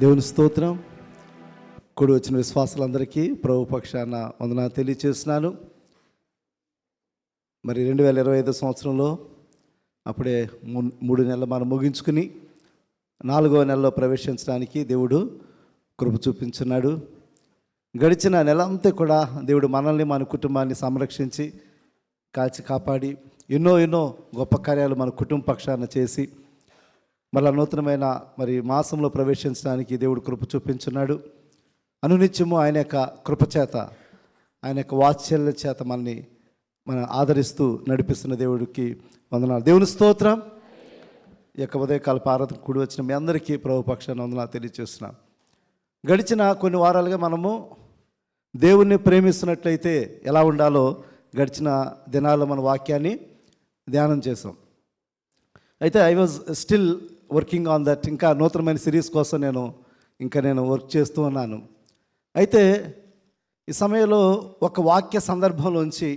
దేవుని స్తోత్రం. కూడి వచ్చిన విశ్వాసులందరికీ ప్రభు పక్షాన వందనాలు తెలియచేస్తున్నాను. మరి 2025 సంవత్సరంలో అప్పుడే 3 నెలలు మనం ముగించుకుని 4వ నెలలో ప్రవేశించడానికి దేవుడు కృప చూపించున్నాడు. గడిచిన నెల అంతా కూడా దేవుడు మనల్ని, మన కుటుంబాన్ని సంరక్షించి కాచి కాపాడి ఎన్నో గొప్ప కార్యాలు మన కుటుంబ పక్షాన చేసి మళ్ళా నూతనమైన మాసంలో ప్రవేశించడానికి దేవుడు కృప చూపించున్నాడు. అనునిత్యము ఆయన యొక్క కృపచేత, ఆయన యొక్క వాత్సల్య చేత మన ఆదరిస్తూ నడిపిస్తున్న దేవుడికి వందనాలు. దేవుని స్తోత్రం. ఈ యొక్క ఉదయకాల ఆరాధన కూడి వచ్చిన మీ అందరికీ ప్రభు పక్షాన వందనాలు తెలియజేస్తున్నాం. గడిచిన కొన్ని వారాలుగా మనము దేవుణ్ణి ప్రేమిస్తున్నట్లయితే ఎలా ఉండాలో గడిచిన దినాల్లో మన వాక్యాన్ని ధ్యానం చేసాం. అయితే I was still working on that. ఇంకా నూతనమైన సిరీస్ కోసం నేను వర్క్ చేస్తూ ఉన్నాను. అయితే ఈ సమయంలో ఒక వాక్య సందర్భంలోంచి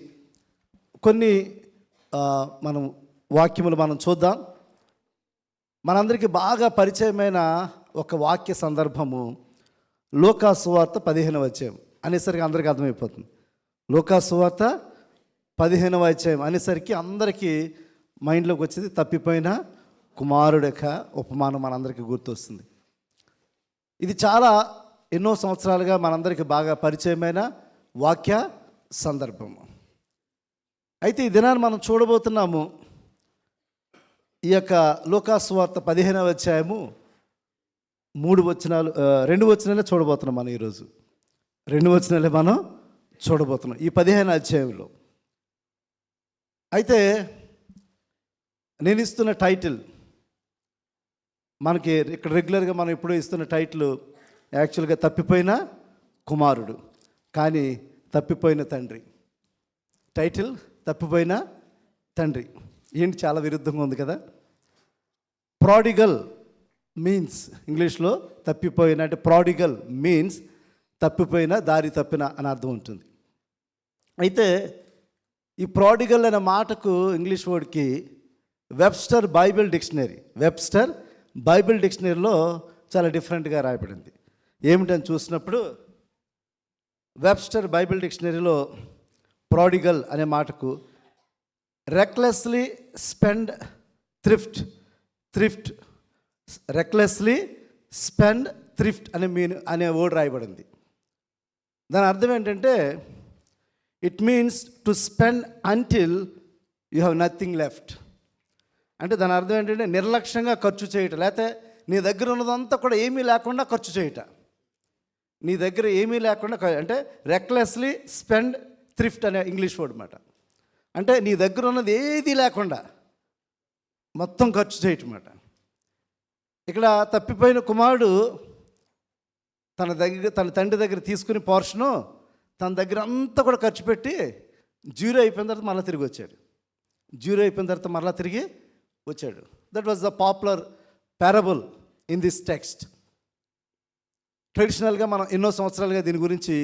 కొన్ని వాక్యములు మనం చూద్దాం. మనందరికీ బాగా పరిచయమైన ఒక వాక్య సందర్భము లూకా సువార్త 15వ అధ్యాయం అనేసరికి అందరికీ అర్థమైపోతుంది. లూకా సువార్త 15వ అధ్యాయం అనేసరికి అందరికీ మైండ్లోకి వచ్చేది తప్పిపోయిన కుమారుడు యొక్క ఉపమానం మనందరికీ గుర్తొస్తుంది. ఇది చాలా ఎన్నో సంవత్సరాలుగా మనందరికీ బాగా పరిచయమైన వాక్య సందర్భము. అయితే ఈ దినాన్ని మనం చూడబోతున్నాము. ఈ యొక్క లూకా సువార్త 15వ అధ్యాయము 2 వచనాలే చూడబోతున్నాం. మనం ఈరోజు 2 వచనాలే మనం చూడబోతున్నాం ఈ 15వ అధ్యాయంలో. అయితే నేను ఇస్తున్న టైటిల్, మనకి ఇక్కడ రెగ్యులర్గా మనం ఎప్పుడూ ఇస్తున్న టైటిల్ యాక్చువల్గా తప్పిపోయిన కుమారుడు, కానీ తప్పిపోయిన తండ్రి. టైటిల్ తప్పిపోయిన తండ్రి. ఏంటి, చాలా విరుద్ధంగా ఉంది కదా. ప్రాడిగల్ మీన్స్, ఇంగ్లీష్లో తప్పిపోయిన అంటే ప్రాడిగల్ మీన్స్ తప్పిపోయిన, దారి తప్పిన అని అర్థం ఉంటుంది. అయితే ఈ ప్రాడిగల్ అనే మాటకు ఇంగ్లీష్ వర్డ్కి వెబ్స్టర్ బైబిల్ డిక్షనరీలో చాలా డిఫరెంట్గా రాయబడింది. ఏమిటని చూసినప్పుడు వెబ్స్టర్ బైబిల్ డిక్షనరీలో ప్రాడిగల్ అనే మాటకు రెక్లెస్లీ స్పెండ్ థ్రిఫ్ట్ అనే వర్డ్ రాయబడింది. దాని అర్థం ఏంటంటే it means to spend until you have nothing left. అంటే దాని అర్థం ఏంటంటే నిర్లక్ష్యంగా ఖర్చు చేయటం, లేకపోతే నీ దగ్గర ఉన్నదంతా కూడా ఏమీ లేకుండా ఖర్చు చేయటం. నీ దగ్గర ఏమీ లేకుండా అంటే రెక్లెస్లీ స్పెండ్ థ్రిఫ్ట్ అనే ఇంగ్లీష్ వర్డ్ అన్నమాట. అంటే నీ దగ్గర ఉన్నది ఏది లేకుండా మొత్తం ఖర్చు చేయటం అన్నమాట. ఇక్కడ తప్పిపోయిన కుమారుడు తన తండ్రి దగ్గర తీసుకుని పోర్షను తన దగ్గర అంతా కూడా ఖర్చు పెట్టి జీరో అయిపోయిన తర్వాత మరలా తిరిగి వచ్చాడు. That was the popular parable in this text. ట్రెడిషనల్గా మనం ఎన్నో సంవత్సరాలుగా దీని గురించి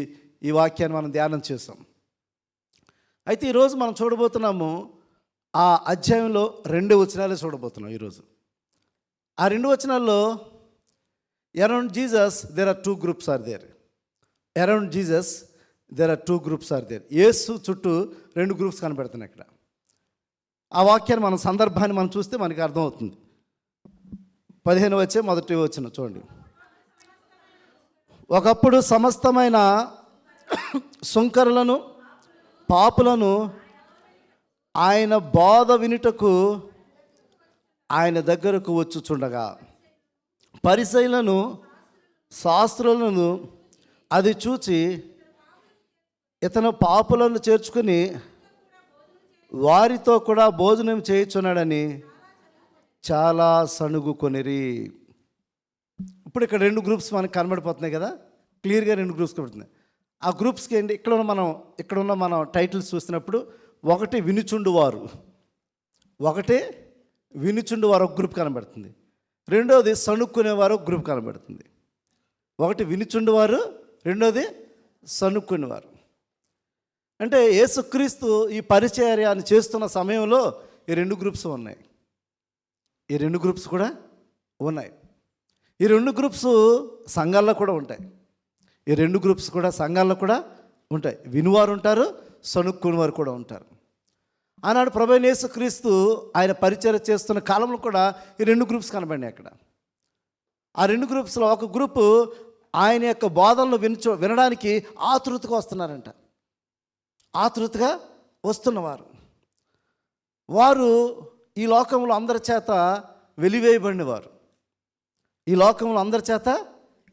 ఈ వాక్యాన్ని మనం ధ్యానం చేసాం. అయితే ఈరోజు మనం చూడబోతున్నాము ఆ అధ్యాయంలో 2 వచనాలే చూడబోతున్నాం ఈరోజు. ఆ 2 వచనాల్లో around Jesus there are 2 groups are there. Yesu చుట్టూ 2 గ్రూప్స్ కనబడుతున్నాయి ఇక్కడ. ఆ వాక్యాన్ని మన సందర్భాన్ని మనం చూస్తే మనకి అర్థమవుతుంది. 15వ అధ్యాయం 1వ వచనం చూడండి. ఒకప్పుడు సమస్తమైన సుంకరులను, పాపులను ఆయన బోధ వినుటకు ఆయన దగ్గరకు వచ్చుచుండగా పరిసయ్యులను, శాస్త్రులను అది చూచి ఇతను పాపులను చేర్చుకుని వారితో కూడా భోజనం చేయుచున్నాడని చాలా సణుగుకొనిరి. ఇప్పుడు ఇక్కడ 2 గ్రూప్స్ మనకు కనబడిపోతున్నాయి కదా, క్లియర్గా 2 గ్రూప్స్ కనబడుతున్నాయి. ఆ గ్రూప్స్కి ఏంటి, ఇక్కడ ఉన్న మనం టైటిల్స్ చూస్తున్నప్పుడు ఒకటి వినుచుండువారు ఒక గ్రూప్ కనబడుతుంది. రెండోది సణుక్కునేవారు ఒక గ్రూప్ కనబడుతుంది. ఒకటి వినుచుండువారు, రెండోది సణుక్కునేవారు. అంటే యేసుక్రీస్తు ఈ పరిచర్యను చేస్తున్న సమయంలో ఈ 2 గ్రూప్స్ ఉన్నాయి. ఈ 2 గ్రూప్స్ కూడా ఉన్నాయి. ఈ 2 గ్రూప్స్ సంఘాల్లో కూడా ఉంటాయి. ఈ రెండు గ్రూప్స్ కూడా సంఘాల్లో కూడా ఉంటాయి. వినువారు ఉంటారు, సణుక్కుని వారు కూడా ఉంటారు. ఆనాడు ప్రభువైన యేసుక్రీస్తు ఆయన పరిచర్య చేస్తున్న కాలంలో కూడా ఈ రెండు గ్రూప్స్ కనబడినాయి అక్కడ. ఆ రెండు గ్రూప్స్లో ఒక గ్రూపు ఆయన యొక్క బోధనలు వినడానికి ఆతృతగా వస్తున్నారంట. ఆతృతగా వస్తున్నవారు వారు ఈ లోకంలో అందరి చేత వెలివేయబడినవారు. ఈ లోకంలో అందరి చేత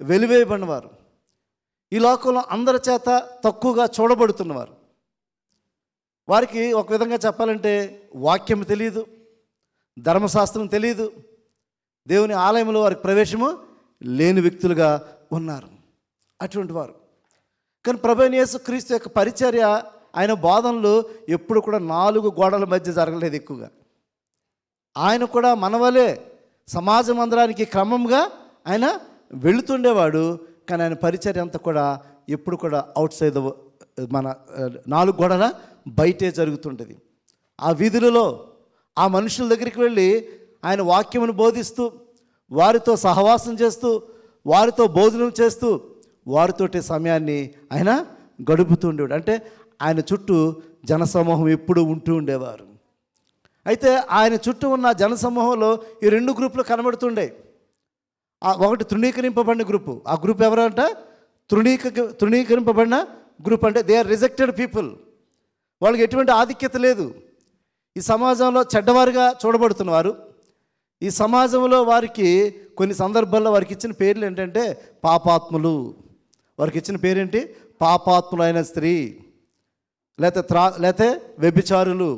వెలివేయబడినవారు. ఈ లోకంలో అందరి చేత తక్కువగా చూడబడుతున్నవారు. వారికి ఒక విధంగా చెప్పాలంటే వాక్యం తెలియదు, ధర్మశాస్త్రం తెలియదు, దేవుని ఆలయంలో వారికి ప్రవేశము లేని వ్యక్తులుగా ఉన్నారు. అటువంటి వారు కానీ ప్రభువైన యేసుక్రీస్తు యొక్క పరిచర్య, ఆయన బోధనలు ఎప్పుడు కూడా 4 గోడల మధ్య జరగలేదు. ఎక్కువగా ఆయన కూడా మనవలే సమాజ మందిరానికి క్రమంగా ఆయన వెళుతుండేవాడు. కానీ ఆయన పరిచర్య అంతా కూడా ఎప్పుడు కూడా అవుట్ సైడ్ మన 4 గోడల బయటే జరుగుతుంటుంది. ఆ వీధులలో ఆ మనుషుల దగ్గరికి వెళ్ళి ఆయన వాక్యమును బోధిస్తూ, వారితో సహవాసం చేస్తూ, వారితో భోజనం చేస్తూ, వారితోటి సమయాన్ని ఆయన గడుపుతూ ఉండేవాడు. అంటే ఆయన చుట్టూ జనసమూహం ఎప్పుడూ ఉంటూ ఉండేవారు. అయితే ఆయన చుట్టూ ఉన్న జనసమూహంలో ఈ 2 గ్రూపులు కనబడుతుండే. ఒకటి తృణీకరింపబడిన గ్రూపు. ఆ గ్రూప్ ఎవరంట? తృణీకరింపబడిన గ్రూప్. అంటే దే ఆర్ రిజెక్టెడ్ పీపుల్. వాళ్ళకి ఎటువంటి ఆధిక్యత లేదు. ఈ సమాజంలో చెడ్డవారుగా చూడబడుతున్నవారు. ఈ సమాజంలో వారికి కొన్ని సందర్భాల్లో వారికి ఇచ్చిన పేర్లు ఏంటంటే పాపాత్ములు. వారికి ఇచ్చిన పేరేంటి? పాపాత్ములైన స్త్రీ, లేకపోతే వ్యభిచారులు,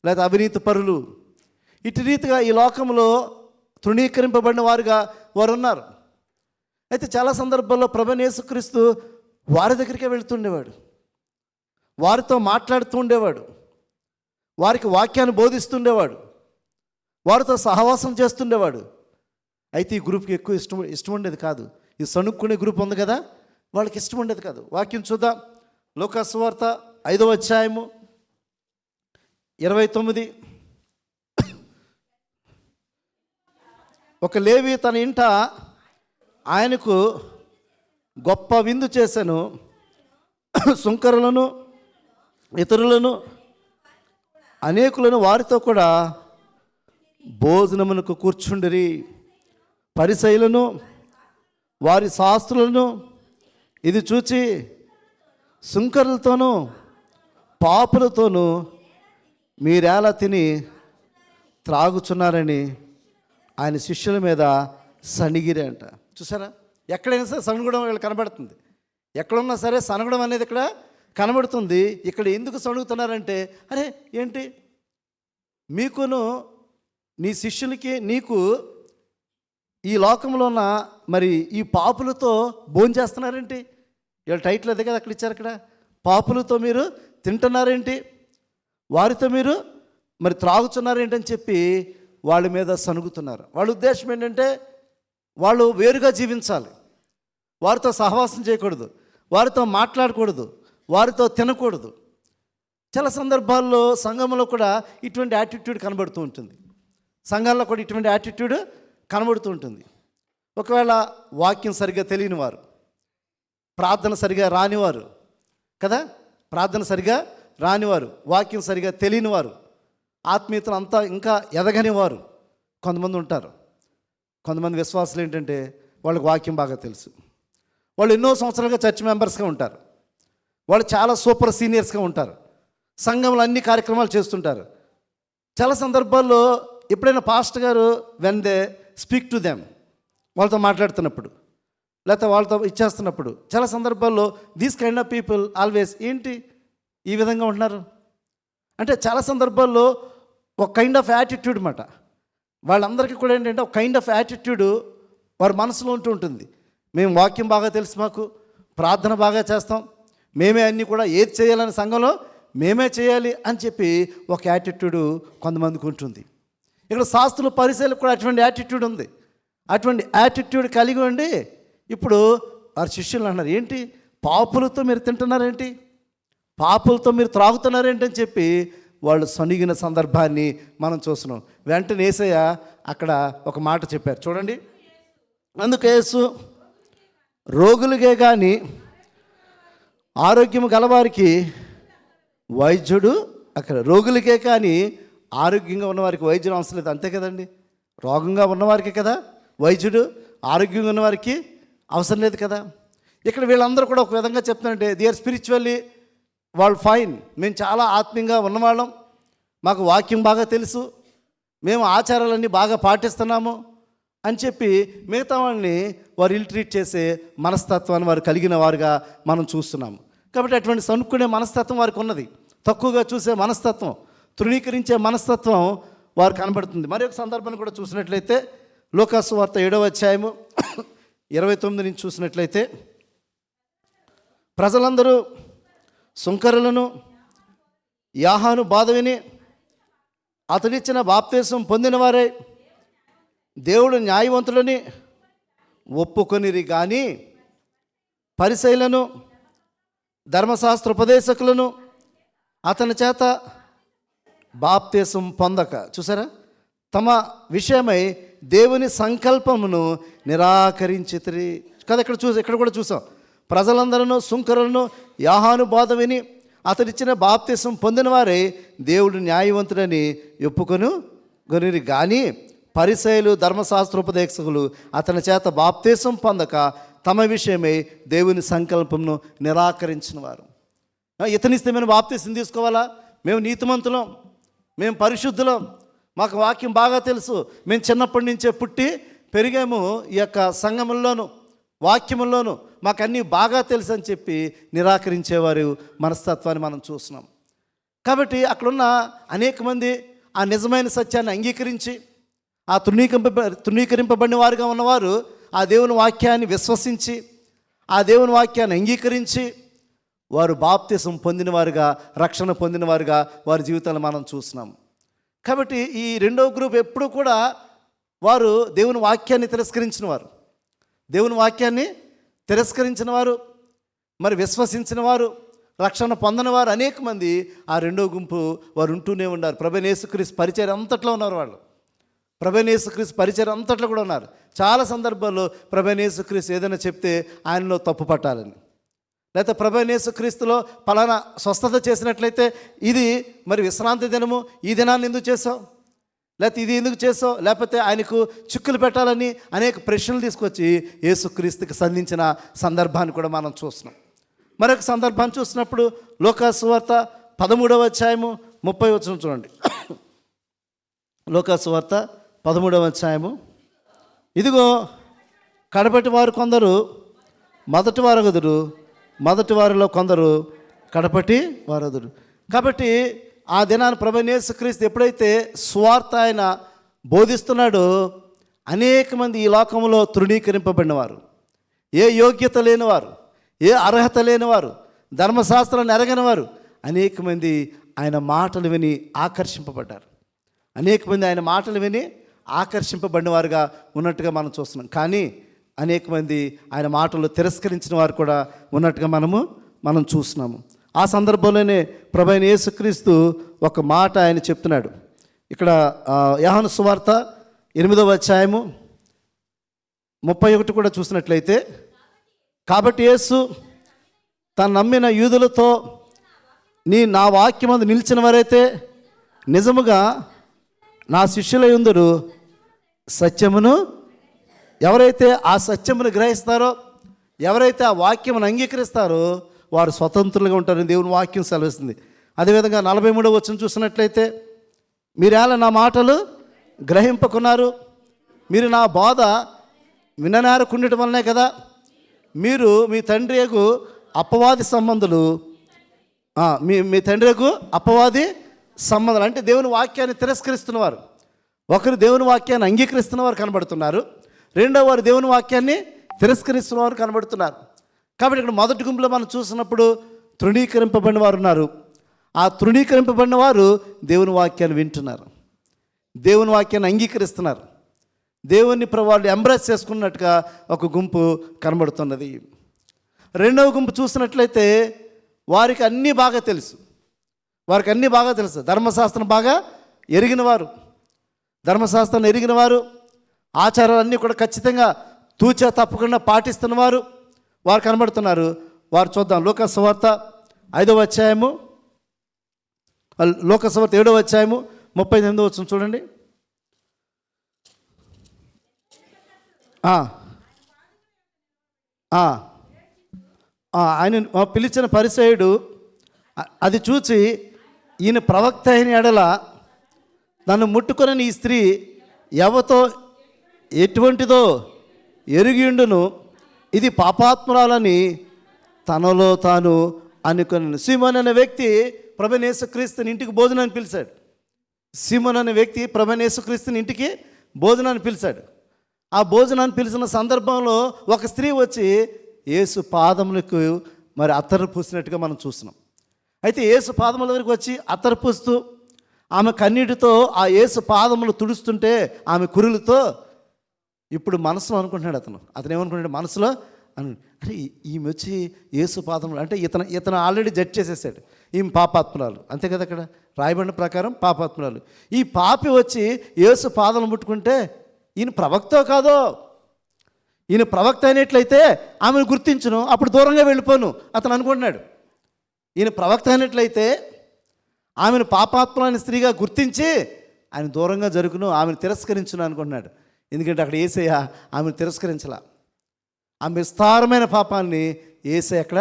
లేకపోతే అవినీతి పరులు. ఇటు రీతిగా ఈ లోకంలో తృణీకరింపబడిన వారుగా వారు ఉన్నారు. అయితే చాలా సందర్భాల్లో ప్రభువైన యేసుక్రీస్తు వారి దగ్గరికే వెళుతుండేవాడు, వారితో మాట్లాడుతూ ఉండేవాడు, వారికి వాక్యాన్ని బోధిస్తుండేవాడు, వారితో సహవాసం చేస్తుండేవాడు. అయితే ఈ గ్రూప్కి ఎక్కువ ఇష్టం ఉండేది కాదు. ఈ సణుక్కునే గ్రూప్ ఉంది కదా, వాళ్ళకి ఇష్టం ఉండేది కాదు. వాక్యం చూద్దాం. లూకా సువార్త 5వ అధ్యాయము 29. ఒక లేవి తన ఇంట ఆయనకు గొప్ప విందు చేశాను, సుంకరులను ఇతరులను అనేకులను వారితో కూడా భోజనమునకు కూర్చుండిరి. పరిసయ్యులను వారి శాస్త్రులను ఇది చూచి సుంకరులతోనూ పాపులతోనూ మీరేలా తిని త్రాగుచున్నారని ఆయన శిష్యుల మీద సణిగిరి అంట. చూసారా, ఎక్కడైనా సరే సణుగడం వీళ్ళు కనబడుతుంది. ఎక్కడున్నా సరే సనగడం అనేది ఇక్కడ కనబడుతుంది. ఇక్కడ ఎందుకు సణుగుతున్నారంటే, అరే ఏంటి మీకును నీ శిష్యులకి నీకు ఈ లోకంలో ఉన్న మరి ఈ పాపులతో భోంచేస్తున్నారేంటి? వీళ్ళ టైటిల్ అదే కదా అక్కడ ఇచ్చారు. అక్కడ పాపులతో మీరు తింటున్నారేంటి, వారితో మీరు మరి త్రాగుతున్నారేంటి అని చెప్పి వాళ్ళ మీద సనుగుతున్నారు. వాళ్ళ ఉద్దేశం ఏంటంటే వాళ్ళు వేరుగా జీవించాలి, వారితో సహవాసం చేయకూడదు, వారితో మాట్లాడకూడదు, వారితో తినకూడదు. చాలా సందర్భాల్లో సంఘంలో కూడా ఇటువంటి యాటిట్యూడ్ కనబడుతూ ఉంటుంది. సంఘాల్లో కూడా ఇటువంటి యాటిట్యూడ్ కనబడుతూ ఉంటుంది. ఒకవేళ వాక్యం సరిగ్గా తెలియని వారు, ప్రార్థన సరిగా రానివారు కదా, ప్రార్థన సరిగా రానివారు, వాక్యం సరిగా తెలియని వారు, ఆత్మీయతను అంతా ఇంకా ఎదగని వారు కొంతమంది ఉంటారు. కొంతమంది విశ్వాసులు ఏంటంటే వాళ్ళకి వాక్యం బాగా తెలుసు, వాళ్ళు ఎన్నో సంవత్సరాలుగా చర్చ్ మెంబర్స్గా ఉంటారు, వాళ్ళు చాలా సూపర్ సీనియర్స్గా ఉంటారు, సంఘంలో అన్ని కార్యక్రమాలు చేస్తుంటారు. చాలా సందర్భాల్లో ఎప్పుడైనా పాస్టర్ గారు when they speak to them, వాళ్ళతో మాట్లాడుతున్నప్పుడు లేకపోతే వాళ్ళతో ఇచ్చేస్తున్నప్పుడు చాలా సందర్భాల్లో these kind of people always ఏంటి ఈ విధంగా ఉంటున్నారు అంటే, చాలా సందర్భాల్లో ఒక కైండ్ ఆఫ్ యాటిట్యూడ్ అన్నమాట. వాళ్ళందరికీ కూడా ఏంటంటే ఒక కైండ్ ఆఫ్ యాటిట్యూడ్ వారి మనసులో ఉంటూ ఉంటుంది. మేము వాక్యం బాగా తెలుసు, మాకు ప్రార్థన బాగా చేస్తాం, మేమే అన్నీ కూడా ఏది చేయాలని సంఘంలో మేమే చేయాలి అని చెప్పి ఒక యాటిట్యూడ్ కొంతమందికి ఉంటుంది. ఇక్కడ శాస్త్రులు పరిశీలకు కూడా అటువంటి యాటిట్యూడ్ ఉంది. అటువంటి యాటిట్యూడ్ కలిగి ఉండి ఇప్పుడు వారి శిష్యులు అన్నారు, ఏంటి పాపులతో మీరు తింటున్నారేంటి, పాపులతో మీరు త్రాగుతున్నారేంటి అని చెప్పి వాళ్ళు సణిగిన సందర్భాన్ని మనం చూస్తున్నాం. వెంటనే యేసయ్య అక్కడ ఒక మాట చెప్పారు చూడండి. అందుకు యేసు రోగులకే కానీ ఆరోగ్యం గలవారికి వైద్యుడు అక్కడ. రోగులకే కానీ ఆరోగ్యంగా ఉన్నవారికి వైద్యుడు అవసరం లేదు, అంతే కదండి. రోగంగా ఉన్నవారికి కదా వైద్యుడు, ఆరోగ్యంగా ఉన్నవారికి అవసరం లేదు కదా. ఇక్కడ వీళ్ళందరూ కూడా ఒక విధంగా చెప్తున్నారంటే దే ఆర్ స్పిరిచువల్లీ వాళ్ళు ఫైన్, మేము చాలా ఆత్మీయంగా ఉన్నవాళ్ళం, మాకు వాక్యం బాగా తెలుసు, మేము ఆచారాలన్నీ బాగా పాటిస్తున్నాము అని చెప్పి మిగతా వాళ్ళని వారు ఇల్ ట్రీట్ చేసే మనస్తత్వాన్ని వారు కలిగిన వారుగా మనం చూస్తున్నాము. కాబట్టి అటువంటి సనుక్కునే మనస్తత్వం వారికి ఉన్నది, తక్కువగా చూసే మనస్తత్వం, తృణీకరించే మనస్తత్వం వారు కనబడుతుంది. మరి ఒక సందర్భాన్ని కూడా చూసినట్లయితే లూకాసు వార్త 7వ అధ్యాయము 29 నుంచి చూసినట్లయితే, ప్రజలందరూ సుంకరులను యాహాను బాధ విని అతడిచ్చిన బాప్తీసం పొందిన వారే దేవుడు న్యాయవంతులని ఒప్పుకొనిరి కానీ పరిసయ్యులను ధర్మశాస్త్రోపదేశకులను అతని చేత బాప్తీసం పొందక, చూసారా, తమ విషయమై దేవుని సంకల్పమును నిరాకరించితిరి కదా. ఇక్కడ కూడా చూసాం, ప్రజలందరూ సుంకరులను యాహాను బోధ విని అతడిచ్చిన బాప్తీసం పొందిన వారే దేవుడు న్యాయవంతుడని ఒప్పుకొనిరి కానీ పరిసయ్యులు ధర్మశాస్త్రోపదేశకులు అతని చేత బాప్తీసం పొందక తమ విషయమై దేవుని సంకల్పమును నిరాకరించిన వారు. ఇతనిస్తే మేము బాప్తీసం తీసుకోవాలా, మేము నీతిమంతులం, మేము పరిశుద్ధులం, మాకు వాక్యం బాగా తెలుసు, మేము చిన్నప్పటి నుంచే పుట్టి పెరిగాము ఈ యొక్క సంఘముల్లోనూ వాక్యముల్లోనూ, మాకు అన్నీ బాగా తెలుసు అని చెప్పి నిరాకరించేవారు మనస్తత్వాన్ని మనం చూస్తున్నాం. కాబట్టి అనేక మంది ఆ నిజమైన సత్యాన్ని అంగీకరించి ఆ తృణీకరింపబడిన వారుగా ఉన్నవారు ఆ దేవుని వాక్యాన్ని విశ్వసించి ఆ దేవుని వాక్యాన్ని అంగీకరించి వారు బాప్తిసం పొందినవారుగా, రక్షణ పొందినవారుగా వారి జీవితాలు మనం చూస్తున్నాం. కాబట్టి ఈ రెండవ గ్రూప్ ఎప్పుడు కూడా వారు దేవుని వాక్యాన్ని తిరస్కరించిన వారు, దేవుని వాక్యాన్ని తిరస్కరించిన వారు, మరి విశ్వసించిన వారు, రక్షణ పొందిన వారు అనేక మంది ఆ రెండో గుంపు వారు ఉంటూనే ఉన్నారు. ప్రభువైన యేసుక్రీస్తు పరిచర్య అంతట్లో ఉన్నారు వాళ్ళు, ప్రభువైన యేసుక్రీస్తు పరిచర్య అంతట్లో కూడా ఉన్నారు. చాలా సందర్భాల్లో ప్రభువైన యేసుక్రీస్తు ఏదైనా చెప్తే ఆయనలో తప్పు పట్టాలని, లేకపోతే ప్రభువైన యేసుక్రీస్తులో పలానా స్వస్థత చేసినట్లయితే ఇది మరి విశ్రాంతి దినము, ఈ దినాన్ని ఎందుకు చేసావు, లేకపోతే ఇది ఎందుకు చేసావు, లేకపోతే ఆయనకు చిక్కులు పెట్టాలని అనేక ప్రశ్నలు తీసుకొచ్చి యేసుక్రీస్తుకి సంధించిన సందర్భాన్ని కూడా మనం చూస్తున్నాం. మరొక సందర్భాన్ని చూసినప్పుడు లూకాసు వార్త 13వ అధ్యాయము 30వ వచనం చూడండి. లూకాసు వార్త 13వ అధ్యాయము, ఇదిగో కడపటి వారు కొందరు మొదటి వారగుదురు, మొదటి వారిలో కొందరు కడపటి వారగుదురు. కాబట్టి ఆ దినాన్ని ప్రభువైన యేసుక్రీస్తు ఎప్పుడైతే సువార్త ఆయన బోధిస్తున్నాడో అనేక మంది ఈ లోకంలో తృణీకరింపబడినవారు, ఏ యోగ్యత లేనివారు, ఏ అర్హత లేనివారు, ధర్మశాస్త్రాన్ని ఎరగనివారు అనేక మంది ఆయన మాటలు విని ఆకర్షింపబడ్డారు. అనేక మంది ఆయన మాటలు విని ఆకర్షింపబడిన వారుగా ఉన్నట్టుగా మనం చూస్తున్నాం. కానీ అనేక మంది ఆయన మాటలు తిరస్కరించిన వారు కూడా ఉన్నట్టుగా మనం చూస్తున్నాము. ఆ సందర్భంలోనే ప్రభువైన యేసుక్రీస్తు ఒక మాట ఆయన చెప్తున్నాడు. ఇక్కడ యోహాను సువార్త 8వ అధ్యాయము 31 కూడా చూసినట్లయితే, కాబట్టి యేసు తను నమ్మిన యూదులతో నా వాక్యమందు నిలిచిన వారైతే నిజముగా నా శిష్యులై ఉందురు, సత్యమును ఎవరైతే ఆ సత్యమును గ్రహిస్తారో, ఎవరైతే ఆ వాక్యమును అంగీకరిస్తారో వారు స్వతంత్రులుగా ఉంటారని దేవుని వాక్యం సెలవిస్తుంది. అదేవిధంగా 43వ వచనం చూసినట్లయితే, మీరేలా నా మాటలు గ్రహింపకున్నారు, మీరు నా బోధ విననేరకుండటం వల్లనే కదా మీరు మీ తండ్రి యొక్క అపవాది సంబంధులు, మీ తండ్రి యొక్క అపవాది సంబంధాలు. అంటే దేవుని వాక్యాన్ని తిరస్కరిస్తున్నవారు, ఒకరు దేవుని వాక్యాన్ని అంగీకరిస్తున్నవారు కనబడుతున్నారు, రెండో వారు దేవుని వాక్యాన్ని తిరస్కరిస్తున్నవారు కనబడుతున్నారు. కాబట్టి ఇక్కడ మొదటి గుంపులో మనం చూసినప్పుడు తృణీకరింపబడిన వారు ఉన్నారు. ఆ తృణీకరింపబడిన వారు దేవుని వాక్యాన్ని వింటున్నారు, దేవుని వాక్యాన్ని అంగీకరిస్తున్నారు, దేవుని వాళ్ళు ఎంబ్రేస్ చేసుకున్నట్టుగా ఒక గుంపు కనబడుతున్నది. రెండవ గుంపు చూసినట్లయితే వారికి అన్నీ బాగా తెలుసు, ధర్మశాస్త్రం బాగా ఎరిగినవారు, ధర్మశాస్త్రాన్ని ఎరిగినవారు, ఆచారాలన్నీ కూడా ఖచ్చితంగా తూచా తప్పకుండా పాటిస్తున్నవారు, వారు కనబడుతున్నారు. వారు చూద్దాం. లూకా సువార్త 5వ అధ్యాయము, లూకా సువార్త 7వ అధ్యాయము 38వ వచనం చూడండి. ఆయన పిలిచిన పరిసయ్యుడు అది చూచి, ఈయన ప్రవక్త అయిన ఎడల నన్ను ముట్టుకొనని ఈ స్త్రీ ఎవతో ఎటువంటిదో ఎరిగిండును, ఇది పాపాత్మురాలని తనలో తాను అనుకున్నాను. సీమోన్ అనే వ్యక్తి ప్రభువైన యేసుక్రీస్తుని ఇంటికి భోజనాన్ని పిలిచాడు. సీమోన్ అనే వ్యక్తి ప్రభువైన యేసుక్రీస్తుని ఇంటికి భోజనాన్ని పిలిచాడు. ఆ భోజనాన్ని పిలిచిన సందర్భంలో ఒక స్త్రీ వచ్చి యేసు పాదములకు మరి అత్తరు పూసినట్టుగా మనం చూస్తున్నాం. అయితే యేసు పాదముల దగ్గరికి వచ్చి అత్తరు పూస్తూ ఆమె కన్నీటితో ఆ యేసు పాదములు తుడుస్తుంటే ఆమె కురులతో ఇప్పుడు మనసులో అనుకుంటున్నాడు. అతను ఏమనుకుంటాడు మనసులో అరే ఈమె వచ్చి యేసు పాదములు అంటే ఇతను ఆల్రెడీ జడ్జ్ చేసేసాడు, ఈమె పాపాత్మురాలు, అంతే కదా అక్కడ రాయబడిన ప్రకారం పాపాత్మురాలు. ఈ పాపి వచ్చి యేసు పాదములు ముట్టుకుంటే ఈయన ప్రవక్తో కాదో, ఈయన ప్రవక్త అయినట్లయితే ఆమెను గుర్తించును, అప్పుడు దూరంగా వెళ్ళిపోను అతను అనుకుంటున్నాడు. ఈయన ప్రవక్త అయినట్లయితే ఆమెను పాపాత్ములైన స్త్రీగా గుర్తించి ఆయన దూరంగా జరుగును, ఆమెను తిరస్కరించును అనుకుంటున్నాడు. ఎందుకంటే అక్కడ యేసయ్య ఆమెను తిరస్కరించాల. ఆమె విస్తారమైన పాపాన్ని యేసయ్య అక్కడ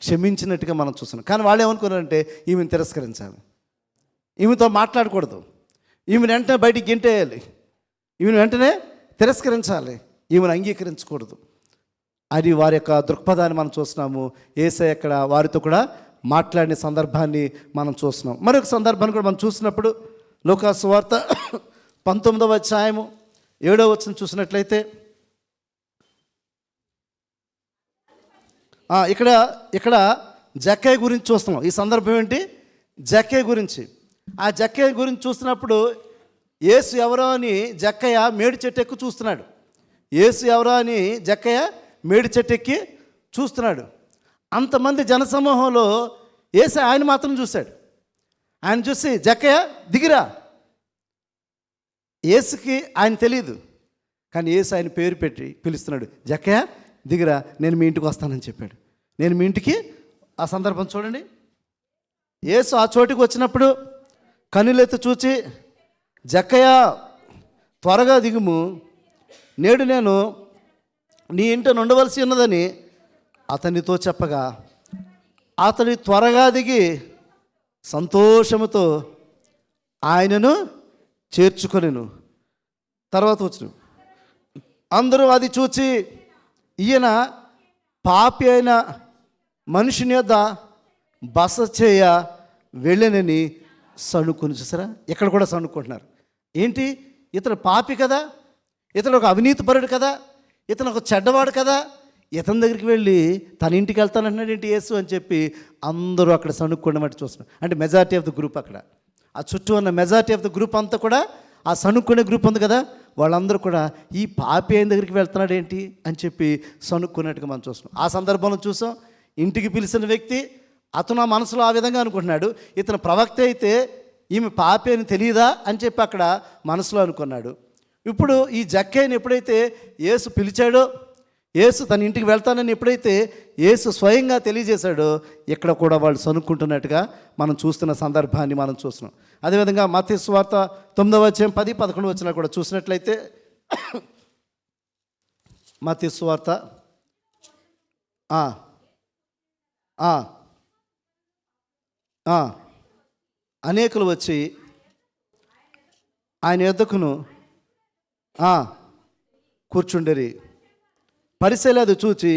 క్షమించినట్టుగా మనం చూస్తున్నాం. కానీ వాళ్ళు ఏమనుకున్నారంటే ఈమెను తిరస్కరించాలి, ఈమెతో మాట్లాడకూడదు, ఈమెను వెంటనే బయటికి గెంటేయాలి, ఈమెను వెంటనే తిరస్కరించాలి, ఈమెను అంగీకరించకూడదు. అది వారి యొక్క దృక్పథాన్ని మనం చూస్తున్నాము. యేసయ్య అక్కడ వారితో కూడా మాట్లాడిన సందర్భాన్ని మనం చూస్తున్నాం. మరొక సందర్భాన్ని కూడా మనం చూసినప్పుడు లూకా సువార్త 19వ అధ్యాయము 7వ వచనం చూసినట్లయితే ఇక్కడ జక్కయ్య గురించి చూస్తున్నాం. ఈ సందర్భం ఏంటి? జక్కయ్య గురించి. ఆ జక్కయ్య గురించి చూస్తున్నప్పుడు యేసు ఎవరో అని జక్కయ్య మేడి చెట్టు ఎక్కి చూస్తున్నాడు. యేసు ఎవరో అని జక్కయ్య మేడి చెట్టు ఎక్కి చూస్తున్నాడు. అంతమంది జనసమూహంలో యేసు ఆయన మాత్రం చూశాడు. ఆయన చూసి జక్కయ్య దిగిరా. యేసుకి ఆయన తెలియదు, కానీ యేసు ఆయన పేరు పెట్టి పిలుస్తున్నాడు, జక్కయ్య దిగిరా, నేను మీ ఇంటికి వస్తానని చెప్పాడు. నేను మీ ఇంటికి, ఆ సందర్భం చూడండి. యేసు ఆ చోటికి వచ్చినప్పుడు కన్నులెత్తి చూచి, జక్కయ్య త్వరగా దిగుము, నేడు నేను నీ ఇంట ఉండవలసి ఉన్నదని అతనితో చెప్పగా అతని త్వరగా దిగి సంతోషముతో ఆయనను చేర్చుకొనెను. తర్వాత వచ్చిన అందరూ అది చూచి ఈయన పాపి అయిన మనుషుని యొద్ద బస చేయ వెళ్ళనని సణుకొని. చూసారా, ఇక్కడ కూడా సణుక్కుంటున్నారు. ఏంటి, ఇతను పాపి కదా, ఇతను ఒక అవినీతిపరుడు కదా, ఇతను ఒక చెడ్డవాడు కదా, ఇతని దగ్గరికి వెళ్ళి తన ఇంటికి వెళ్తానంటున్నాడు ఏంటి యేసు అని చెప్పి అందరూ అక్కడ సణుక్కోవడం చూస్తున్నారు. అంటే మెజారిటీ ఆఫ్ ద గ్రూప్ అక్కడ, ఆ చుట్టూ ఉన్న మెజారిటీ ఆఫ్ ద గ్రూప్ అంతా కూడా, ఆ సణుక్కునే గ్రూప్ ఉంది కదా, వాళ్ళందరూ కూడా ఈ పాపి అయిన దగ్గరికి వెళ్తున్నాడు ఏంటి అని చెప్పి సణుక్కున్నట్టుగా మనం చూస్తున్నాం. ఆ సందర్భంలో చూసాం, ఇంటికి పిలిచిన వ్యక్తి అతను ఆ మనసులో ఆ విధంగా అనుకుంటున్నాడు, ఇతను ప్రవక్త అయితే ఈమె పాపి అని తెలియదా అని చెప్పి అక్కడ మనసులో అనుకున్నాడు. ఇప్పుడు ఈ జక్కయ్యని ఎప్పుడైతే యేసు పిలిచాడో, యేసు తన ఇంటికి వెళ్తానని ఎప్పుడైతే యేసు స్వయంగా తెలియజేశాడో, ఇక్కడ కూడా వాళ్ళు సనుక్కుంటున్నట్టుగా మనం చూస్తున్న సందర్భాన్ని మనం చూస్తున్నాం. అదేవిధంగా మత్తయి సువార్త 9వ అధ్యాయం 10-11 వచనాలు కూడా చూసినట్లయితే, మత్తయి సువార్త అనేకులు వచ్చి ఆయన యొద్దకును కూర్చుండరి. పరిసయ్యులు అది చూచి,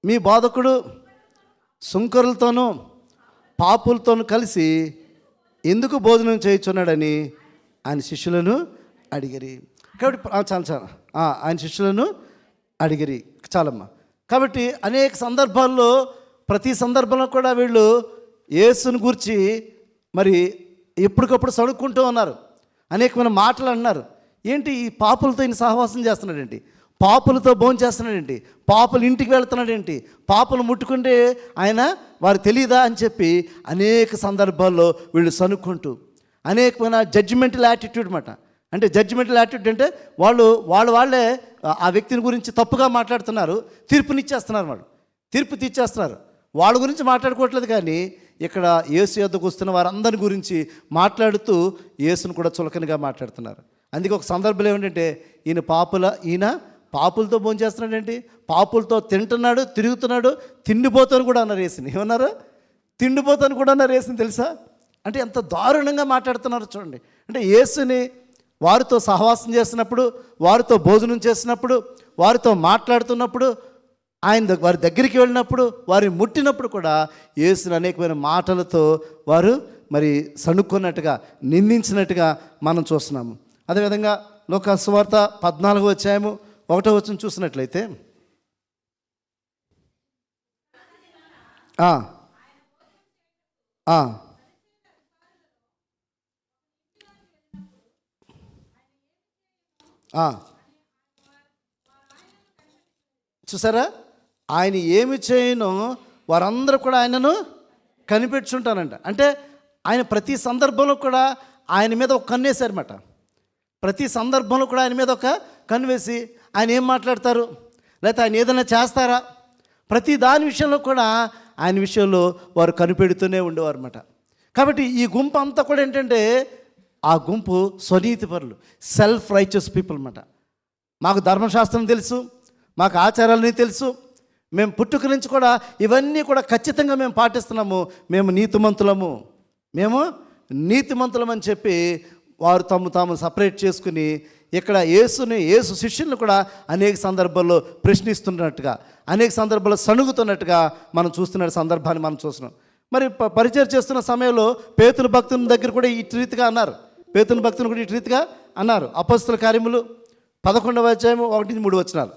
మీ బోధకుడు సుంకరులతోనూ పాపులతోనూ కలిసి ఎందుకు భోజనం చేయుచున్నాడని ఆయన శిష్యులను అడిగిరి. కాబట్టి చాలా ఆయన శిష్యులను అడిగిరి చాలమ్మా. కాబట్టి అనేక సందర్భాల్లో, ప్రతి సందర్భంలో కూడా వీళ్ళు యేసుని గూర్చి మరి ఎప్పటికప్పుడు సడుక్కుంటూ ఉన్నారు, అనేకమైన మాటలు అన్నారు. ఏంటి, ఈ పాపులతో ఈయన సహవాసం చేస్తున్నాడేంటి, పాపులతో భోజనం చేస్తున్నాడేంటి, పాపులు ఇంటికి వెళ్తున్నాడేంటి, పాపులు ముట్టుకుంటే ఆయన వారు తెలియదా అని చెప్పి అనేక సందర్భాల్లో వీళ్ళు సనుక్కుంటూ అనేకమైన జడ్జిమెంటల్ యాటిట్యూడ్ అన్నమాట. అంటే జడ్జిమెంటల్ యాటిట్యూడ్ అంటే వాళ్ళే ఆ వ్యక్తిని గురించి తప్పుగా మాట్లాడుతున్నారు, తీర్పునిచ్చేస్తున్నారు, తీర్పు తీర్చేస్తున్నారు. వాళ్ళ గురించి మాట్లాడుకోవట్లేదు, కానీ ఇక్కడ యేసు యొద్దకు వస్తున్న వారందరి గురించి మాట్లాడుతూ యేసును కూడా చులకనగా మాట్లాడుతున్నారు. అందుకే ఒక సందర్భంలో ఏమిటంటే ఈయన పాపులతో భోంచేస్తున్నాడేంటి, పాపులతో తింటున్నాడు, తిరుగుతున్నాడు, తిండిపోతాను కూడా అన్నారు యేసుని. ఏమన్నారు? తిండిపోతాను కూడా అన్నారు యేసుని. తెలుసా? అంటే ఎంత దారుణంగా మాట్లాడుతున్నారు చూడండి. అంటే యేసుని వారితో సహవాసం చేస్తున్నప్పుడు, వారితో భోజనం చేసినప్పుడు, వారితో మాట్లాడుతున్నప్పుడు, వారి దగ్గరికి వెళ్ళినప్పుడు, వారిని ముట్టినప్పుడు కూడా యేసుని అనేకమైన మాటలతో వారు మరి సణుక్కున్నట్టుగా, నిందించినట్టుగా మనం చూస్తున్నాము. అదేవిధంగా లోకా సువార్త 14వ అధ్యాయము 1వ వచనం చూసినట్లయితే, చూసారా, ఆయన ఏమి చేయనో వారందరూ కూడా ఆయనను కనిపెట్టుకుంటారంట. అంటే ఆయన ప్రతి సందర్భంలో కూడా ఆయన మీద ఒక కన్ను వేశారన్నమాట. ప్రతి సందర్భంలో కూడా ఆయన మీద ఒక కన్ను వేసి ఆయన ఏం మాట్లాడతారు, లేకపోతే ఆయన ఏదైనా చేస్తారా, ప్రతి దాని విషయంలో కూడా ఆయన విషయంలో వారు కనిపెడుతూనే ఉండేవారు అన్నమాట. కాబట్టి ఈ గుంపు అంతా కూడా ఏంటంటే, ఆ గుంపు స్వనీతిపరులు, సెల్ఫ్ రైచియస్ పీపుల్ అన్నమాట. మాకు ధర్మశాస్త్రం తెలుసు, మాకు ఆచారాలని తెలుసు, మేము పుట్టుక నుంచి కూడా ఇవన్నీ కూడా ఖచ్చితంగా మేము పాటిస్తున్నాము, మేము నీతిమంతులమని చెప్పి వారు తాము సపరేట్ చేసుకుని ఇక్కడ యేసు శిష్యులను కూడా అనేక సందర్భాల్లో ప్రశ్నిస్తున్నట్టుగా, అనేక సందర్భాల్లో సణుగుతున్నట్టుగా మనం చూస్తున్న సందర్భాన్ని మనం చూస్తున్నాం. మరి పరిచయం చేస్తున్న సమయంలో పేతురు భక్తుని దగ్గర కూడా ఇటు రీతిగా అన్నారు, అపొస్తలుల కార్యములు 11వ అధ్యాయము 1-3 వచనాలు.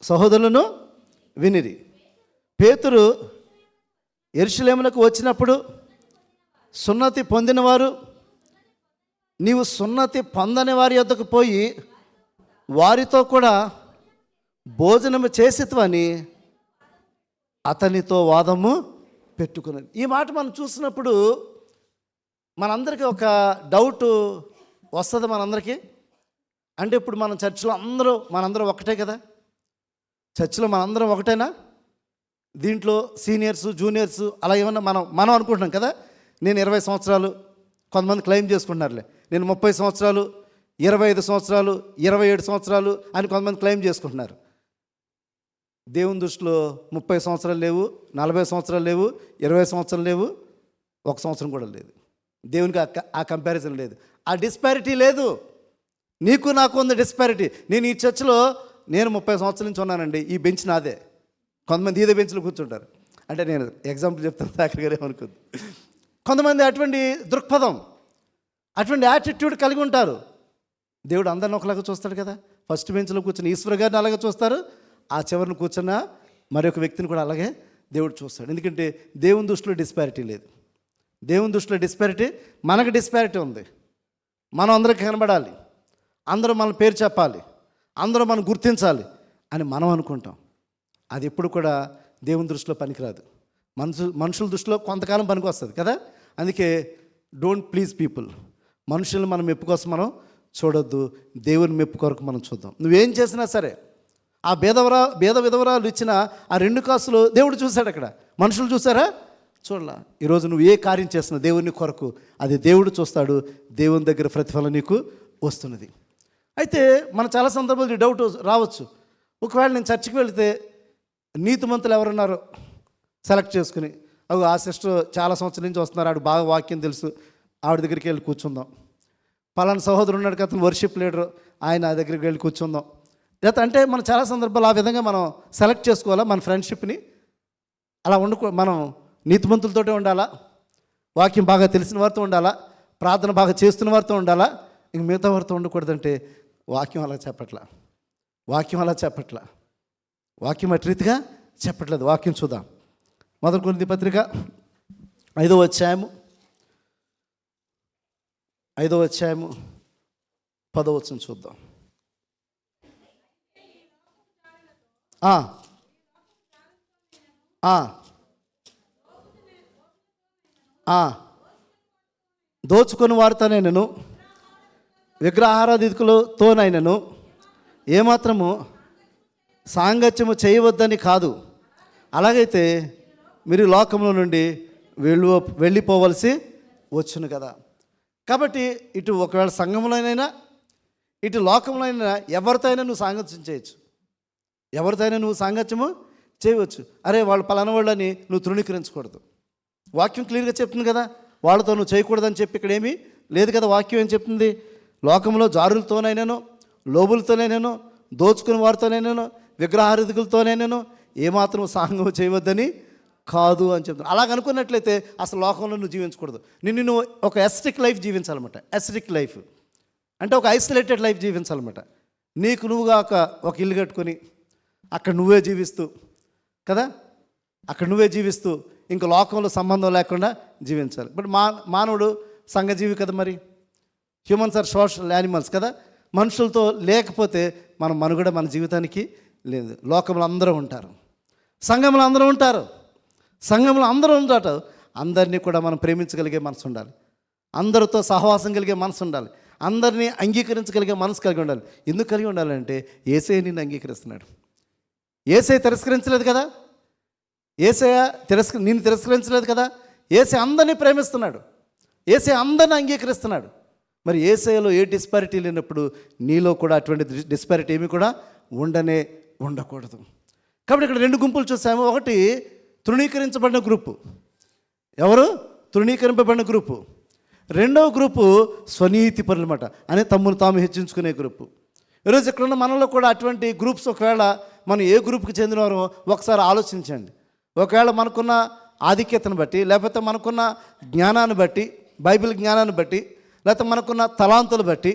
సహోదరులను వినిరి. పేతురు యెరూషలేమునకు వచ్చినప్పుడు సున్నతి పొందినవారు, నీవు సున్నతి పొందని వారి యొద్దకు పోయి వారితో కూడా భోజనము చేసిత్వని అతనితో వాదము పెట్టుకున్నది. ఈ మాట మనం చూసినప్పుడు మనందరికీ ఒక డౌట్ వస్తుంది మనందరికీ. అంటే ఇప్పుడు మనం చర్చిలో మనందరం ఒకటే కదా, చర్చిలో మనందరం ఒకటేనా? దీంట్లో సీనియర్స్ జూనియర్స్ అలా ఏమన్నా మనం అనుకుంటున్నాం కదా. నేను 20 సంవత్సరాలు, కొంతమంది క్లెయిమ్ చేసుకుంటున్నారులే, నేను 30 సంవత్సరాలు, 25 సంవత్సరాలు, 27 సంవత్సరాలు అని కొంతమంది క్లెయిమ్ చేసుకుంటున్నారు. దేవుని దృష్టిలో 30 సంవత్సరాలు లేవు, 40 సంవత్సరాలు లేవు, 20 సంవత్సరాలు లేవు, 1 సంవత్సరం కూడా లేదు. దేవునికి ఆ కంపారిజన్ లేదు, ఆ డిస్పారిటీ లేదు. నీకు నాకు ఉంది డిస్పారిటీ. నేను ఈ చర్చిలో 30 సంవత్సరాల నుంచి ఉన్నానండి, ఈ బెంచ్ నాదే. కొంతమంది ఇదే బెంచ్లో కూర్చుంటారు. అంటే నేను ఎగ్జాంపుల్ చెప్తాను, దాకా ఏమనుకోద్దు. కొంతమంది అటువంటి దృక్పథం, అటువంటి యాటిట్యూడ్ కలిగి ఉంటారు. దేవుడు అందరిని ఒకలాగా చూస్తాడు కదా. ఫస్ట్ బెంచ్లో కూర్చుని ఈశ్వర్ గారిని అలాగే చూస్తారు, ఆ చివరిని కూర్చున్న మరొక వ్యక్తిని కూడా అలాగే దేవుడు చూస్తాడు. ఎందుకంటే దేవుని దృష్టిలో డిస్పారిటీ లేదు. దేవుని దృష్టిలో డిస్పారిటీ, మనకు డిస్పారిటీ ఉంది. మనం అందరికి కనబడాలి, అందరూ మన పేరు చెప్పాలి, అందరూ మనం గుర్తించాలి అని మనం అనుకుంటాం. అది ఎప్పుడు కూడా దేవుని దృష్టిలో పనికిరాదు. మనుషుల దృష్టిలో కొంతకాలం పనికి వస్తుంది కదా. అందుకే డోంట్ ప్లీజ్ పీపుల్. మనుషులను మనం మెప్పు కోసం మనం చూడొద్దు, దేవుని మెప్పు కొరకు మనం చూద్దాం. నువ్వేం చేసినా సరే, ఆ భేద విధవరాలు ఇచ్చిన ఆ 2 కాసులు దేవుడు చూశాడు. అక్కడ మనుషులు చూసారా? చూడలా. ఈరోజు నువ్వు ఏ కార్యం చేస్తున్నా దేవుని కొరకు, అది దేవుడు చూస్తాడు. దేవుని దగ్గర ప్రతిఫలం నీకు వస్తున్నది. అయితే మన చాలా సందర్భాలు డౌట్ రావచ్చు. ఒకవేళ నేను చర్చికి వెళితే నీతిమంతులు ఎవరున్నారో సెలెక్ట్ చేసుకుని, ఆ సిస్టర్ చాలా సంవత్సరం నుంచి వస్తున్నారు, ఆవిడ బాగా వాక్యం తెలుసు, ఆవిడ దగ్గరికి వెళ్ళి కూర్చుందాం. పలానా సహోదరు ఉన్నాడు కదా, వర్షిప్ లీడరు, ఆయన దగ్గరికి వెళ్ళి కూర్చుందాం. అంటే మనం చాలా సందర్భాలు ఆ విధంగా మనం సెలెక్ట్ చేసుకోవాలా మన ఫ్రెండ్షిప్ని. అలా మనం నీతిమంతులతోటే ఉండాలా, వాక్యం బాగా తెలిసిన వారితో ఉండాలా, ప్రార్థన బాగా చేస్తున్న వారితో ఉండాలా, ఇంక మిగతా వారితో ఉండకూడదంటే వాక్యం అలా చెప్పట్లా. వాక్యం అటు రీతిగా చెప్పట్లేదు. వాక్యం చూద్దాం. 1 కొరింథీ పత్రిక 5వ అధ్యాయము 10వ వచనం చూద్దాం. ఆ, ఆ, దోచుకొని వారితోనైనను విగ్రహారాధికులతోనైనను ఏమాత్రము సాంగత్యము చేయవద్దని కాదు. అలాగైతే మీరు లోకంలో నుండి వెళ్ళిపోవలసి వచ్చును కదా. కాబట్టి ఇటు ఒకవేళ సంఘంలోనైనా ఇటు లోకంలో అయినా ఎవరితో అయినా నువ్వు సాంగత్యం చేయొచ్చు, ఎవరితో అయినా నువ్వు సాంగత్యము చేయవచ్చు. అరే వాళ్ళు పలానా వాళ్ళని నువ్వు తృణీకరించకూడదు. వాక్యం క్లియర్గా చెప్తుంది కదా, వాళ్ళతో నువ్వు చేయకూడదని చెప్పి ఇక్కడ ఏమీ లేదు కదా. వాక్యం ఏం చెప్తుంది? లోకంలో జారులతోనైనాను, లోబులతోనైనాను, దోచుకుని వారితోనైనాను, విగ్రహారాధికులతోనైనాను ఏమాత్రం సాంగం చేయవద్దని కాదు అని చెప్తున్నాను. అలాగనుకున్నట్లయితే అసలు లోకంలో నువ్వు జీవించకూడదు. నువ్వు ఒక ఎస్టిక్ లైఫ్ జీవించాలన్నమాట. ఎస్టిక్ లైఫ్ అంటే ఒక ఐసోలేటెడ్ లైఫ్ జీవించాలన్నమాట. నీకు నువ్వుగా ఒక ఇల్లు కట్టుకొని అక్కడ నువ్వే జీవిస్తూ కదా, అక్కడ నువ్వే జీవిస్తూ ఇంక లోకంలో సంబంధం లేకుండా జీవించాలి. బట్ మానవుడు సంఘజీవి కదా, మరి హ్యూమన్స్ ఆర్ సోషల్ యానిమల్స్ కదా. మనుషులతో లేకపోతే మనం మనుగడ మన జీవితానికి లేదు. లోకంలో అందరూ ఉంటారు, సంఘంలో అందరూ ఉంటారు, సంఘంలో అందరూ ఉంటారు. అందరినీ కూడా మనం ప్రేమించగలిగే మనసు ఉండాలి, అందరితో సహవాసం కలిగే మనసు ఉండాలి, అందరినీ అంగీకరించగలిగే మనసు కలిగి ఉండాలి. ఎందుకు కలిగి ఉండాలంటే యేసయ్య నిన్ను అంగీకరిస్తున్నాడు. యేసయ్య తిరస్కరించలేదు కదా, యేసయ్య నిన్ను తిరస్కరించలేదు కదా. యేసయ్య అందరినీ ప్రేమిస్తున్నాడు, యేసయ్య అందరినీ అంగీకరిస్తున్నాడు. మరి యేసయ్యలో ఏ డిస్పారిటీ లేనప్పుడు నీలో కూడా అటువంటి డిస్పారిటీ ఏమి కూడా ఉండకూడదు. కాబట్టి ఇక్కడ రెండు గుంపులు చూసాము. ఒకటి తృణీకరించబడిన గ్రూపు, ఎవరు? తృణీకరింపబడిన గ్రూపు. రెండవ గ్రూపు స్వనీతి పరులన్నమాట, అనే తమ్మును తాము హెచ్చించుకునే గ్రూపు. ఈరోజు ఇక్కడున్న మనలో కూడా అటువంటి గ్రూప్స్, ఒకవేళ మనం ఏ గ్రూప్కి చెందినవారో ఒకసారి ఆలోచించండి. ఒకవేళ మనకున్న ఆధిక్యతను బట్టి, లేకపోతే మనకున్న జ్ఞానాన్ని బట్టి, బైబిల్ జ్ఞానాన్ని బట్టి, లేకపోతే మనకున్న తలాంతులు బట్టి,